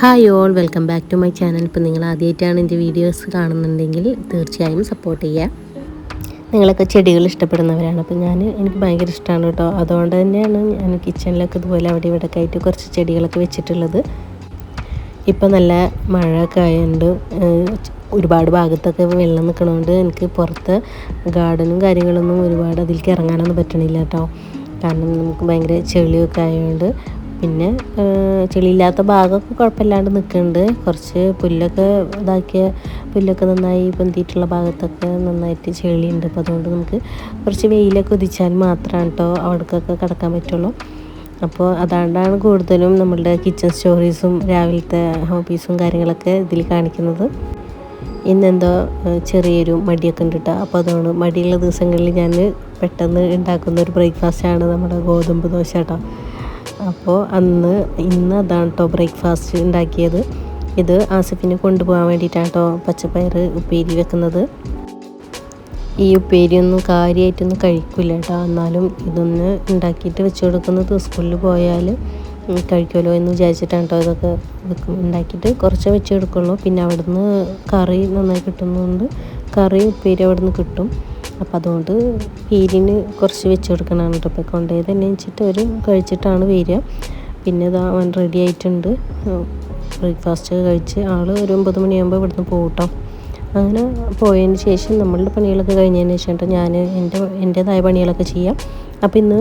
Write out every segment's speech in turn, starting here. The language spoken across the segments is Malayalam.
Hi all, welcome back to my channel. ഇപ്പോൾ നിങ്ങൾ ആദ്യമായിട്ടാണ് എൻ്റെ വീഡിയോസ് കാണുന്നുണ്ടെങ്കിൽ തീർച്ചയായും സപ്പോർട്ട് ചെയ്യുക. നിങ്ങളൊക്കെ ചെടികൾ ഇഷ്ടപ്പെടുന്നവരാണ്. അപ്പോൾ എനിക്ക് ഭയങ്കര ഇഷ്ടമാണ് കേട്ടോ. അതുകൊണ്ട് തന്നെയാണ് ഞാൻ കിച്ചണിലൊക്കെ ഇതുപോലെ അവിടെ ഇവിടെയൊക്കെ ആയിട്ട് കുറച്ച് ചെടികളൊക്കെ വെച്ചിട്ടുള്ളത്. ഇപ്പോൾ നല്ല മഴയൊക്കെ ആയതുകൊണ്ട് ഒരുപാട് ഭാഗത്തൊക്കെ വെള്ളം നിൽക്കണതുകൊണ്ട് എനിക്ക് പുറത്ത് ഗാർഡനും കാര്യങ്ങളൊന്നും ഒരുപാട് അതിലേക്ക് ഇറങ്ങാനൊന്നും പറ്റണില്ല കേട്ടോ. കാരണം നമുക്ക് ഭയങ്കര ചെളിയൊക്കെ ആയതുകൊണ്ട്. പിന്നെ ചെളിയില്ലാത്ത ഭാഗമൊക്കെ കുഴപ്പമില്ലാണ്ട് നിൽക്കുന്നുണ്ട്. കുറച്ച് പുല്ലൊക്കെ നന്നായി പൊന്തിയിട്ടുള്ള ഭാഗത്തൊക്കെ നന്നായിട്ട് ചെളിയുണ്ട്. അപ്പോൾ അതുകൊണ്ട് നമുക്ക് കുറച്ച് വെയിലൊക്കെ ഉദിച്ചാൽ മാത്രമാണ് കേട്ടോ അവിടേക്കൊക്കെ കിടക്കാൻ പറ്റുള്ളൂ. അപ്പോൾ അതുകൊണ്ടാണ് കൂടുതലും നമ്മളുടെ കിച്ചൺ സ്റ്റോറീസും രാവിലത്തെ ഹോബീസും കാര്യങ്ങളൊക്കെ ഇതിൽ കാണിക്കുന്നത്. ഇന്നെന്തോ ചെറിയൊരു മടിയൊക്കെ ഉണ്ട് കേട്ടോ. അപ്പോൾ അതുകൊണ്ട് മടിയുള്ള ദിവസങ്ങളിൽ ഞാൻ പെട്ടെന്ന് ഉണ്ടാക്കുന്ന ഒരു ബ്രേക്ക്ഫാസ്റ്റാണ് നമ്മുടെ ഗോതമ്പ് ദോശ കേട്ടോ. അപ്പോൾ ഇന്ന് അതാണ് കേട്ടോ ബ്രേക്ക്ഫാസ്റ്റ് ഉണ്ടാക്കിയത്. ഇത് ആസിഫിന് കൊണ്ടുപോകാൻ വേണ്ടിയിട്ടാണ് കേട്ടോ പച്ചപ്പയർ ഉപ്പേരി വെക്കുന്നത്. ഈ ഉപ്പേരിയൊന്നും കാര്യമായിട്ടൊന്നും കഴിക്കില്ല കേട്ടോ. എന്നാലും ഇതൊന്ന് ഉണ്ടാക്കിയിട്ട് വെച്ച് കൊടുക്കുന്നത് സ്കൂളിൽ പോയാൽ കഴിക്കുമല്ലോ എന്ന് വിചാരിച്ചിട്ടാണ് കേട്ടോ ഇതൊക്കെ ഉണ്ടാക്കിയിട്ട് കുറച്ച് വെച്ച് കൊടുക്കുള്ളൂ. പിന്നെ അവിടുന്ന് കറി നന്നായി കിട്ടുന്നതുകൊണ്ട് കറി ഉപ്പേരി അവിടുന്ന് കിട്ടും. അപ്പോൾ അതുകൊണ്ട് പേരിന് കുറച്ച് വെച്ച് കൊടുക്കണമാണ് കേട്ടോ. ഇപ്പോൾ കൊണ്ടുപോയത് തന്നെ വെച്ചിട്ട് അവർ കഴിച്ചിട്ടാണ് വരിക. പിന്നെ ഇതാ അവൻ റെഡി ആയിട്ടുണ്ട്. ബ്രേക്ക്ഫാസ്റ്റ് കഴിച്ച് ആൾ ഒരു 9 മണിയാകുമ്പോൾ ഇവിടുന്ന് പോകും കേട്ടോ. അങ്ങനെ പോയതിന് ശേഷം നമ്മളുടെ പണികളൊക്കെ കഴിഞ്ഞതിന് ശേഷം കേട്ടോ ഞാൻ എൻ്റേതായ പണികളൊക്കെ ചെയ്യാം. അപ്പോൾ ഇന്ന്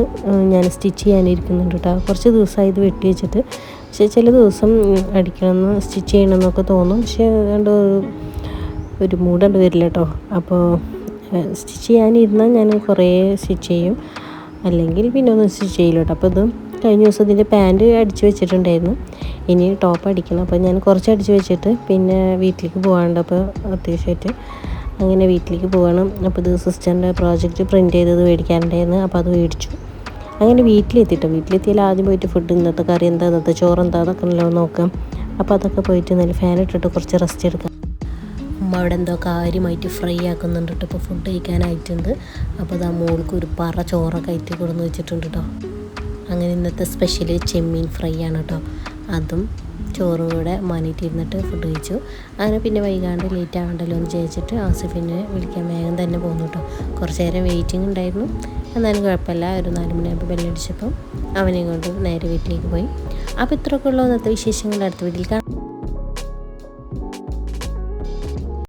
ഞാൻ സ്റ്റിച്ച് ചെയ്യാനിരിക്കുന്നുണ്ട് കേട്ടോ. കുറച്ച് ദിവസമായി ഇത് വെട്ടി വെച്ചിട്ട്. പക്ഷേ ചില ദിവസം അടിക്കണമെന്ന് സ്റ്റിച്ച് ചെയ്യണമെന്നൊക്കെ തോന്നും. പക്ഷേ ഒരു മൂടണ്ട് വരില്ല കേട്ടോ. അപ്പോൾ സ്റ്റിച്ച് ചെയ്യാനിരുന്നാൽ ഞാൻ കുറേ സ്റ്റിച്ച് ചെയ്യും, അല്ലെങ്കിൽ പിന്നെ ഒന്നും സ്റ്റിച്ച് ചെയ്യില്ല കേട്ടോ. അപ്പോൾ ഇത് കഴിഞ്ഞ ദിവസം ഇതിൻ്റെ പാൻറ്റ് അടിച്ച് വെച്ചിട്ടുണ്ടായിരുന്നു. ഇനി ടോപ്പ് അടിക്കണം. അപ്പോൾ ഞാൻ കുറച്ച് അടിച്ച് വെച്ചിട്ട് പിന്നെ വീട്ടിലേക്ക് പോകാനുണ്ട്. അപ്പോൾ അത്യാവശ്യമായിട്ട് അങ്ങനെ വീട്ടിലേക്ക് പോകണം. അപ്പോൾ ഇത് സിസ്റ്ററിൻ്റെ പ്രോജക്റ്റ് പ്രിൻറ്റ് ചെയ്തത് മേടിക്കാനുണ്ടായിരുന്നു. അപ്പോൾ അത് മേടിച്ചു. അങ്ങനെ വീട്ടിലെത്തിയാൽ ആദ്യം പോയിട്ട് ഫുഡ് ഇന്നത്തെ കറി എന്താ, ഇന്നത്തെ ചോറ് എന്താ, അതൊക്കെ ഉണ്ടല്ലോ നോക്കാം. അപ്പോൾ അതൊക്കെ പോയിട്ട് നല്ല ഫാൻ ഇട്ടിട്ട് കുറച്ച് റെസ്റ്റ് എടുക്കാം. ഉമ്മ അവിടെ എന്തോ കാര്യമായിട്ട് ഫ്രൈ ആക്കുന്നുണ്ട് കേട്ടോ. ഇപ്പോൾ ഫുഡ് കഴിക്കാനായിട്ടുണ്ട്. അപ്പോൾ അത് ആ മോൾക്ക് ഒരു പറ ചോറൊക്കെ ആയിട്ട് കൊടുന്ന് വെച്ചിട്ടുണ്ട് കേട്ടോ. അങ്ങനെ ഇന്നത്തെ സ്പെഷ്യൽ ചെമ്മീൻ ഫ്രൈ ആണ് കേട്ടോ. അതും ചോറും കൂടെ മാനിയിട്ടിരുന്നിട്ട് ഫുഡ് കഴിച്ചു. അങ്ങനെ പിന്നെ വൈകാണ്ട് ലേറ്റ് ആകണ്ടല്ലോ എന്ന് വിചാരിച്ചിട്ട് ആസിഫിനെ വിളിക്കാൻ വേഗം തന്നെ പോകുന്നു കേട്ടോ. കുറച്ച് നേരം വെയിറ്റിംഗ് ഉണ്ടായിരുന്നു, എന്നാലും കുഴപ്പമില്ല. ഒരു 4 മണിയാകുമ്പോൾ ബെല്ലടിച്ചപ്പം അവനെയും കൊണ്ട് നേരെ വീട്ടിലേക്ക് പോയി. അപ്പോൾ ഇത്രയൊക്കെ ഉള്ളൂ ഇന്നത്തെ വിശേഷങ്ങൾ. അടുത്ത വീട്ടിൽ